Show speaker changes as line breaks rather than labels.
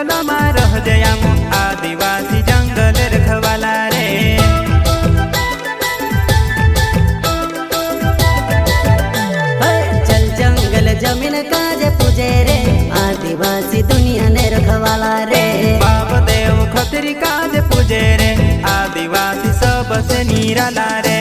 जंगल में रह जयाम आदिवासी जंगल रखवाला रे।
चल जंगल जमीन काजे पूजे रे आदिवासी दुनिया ने रखवाला रे।
बाप देव खतरी काज पूजे रे आदिवासी सबसे निराला रे।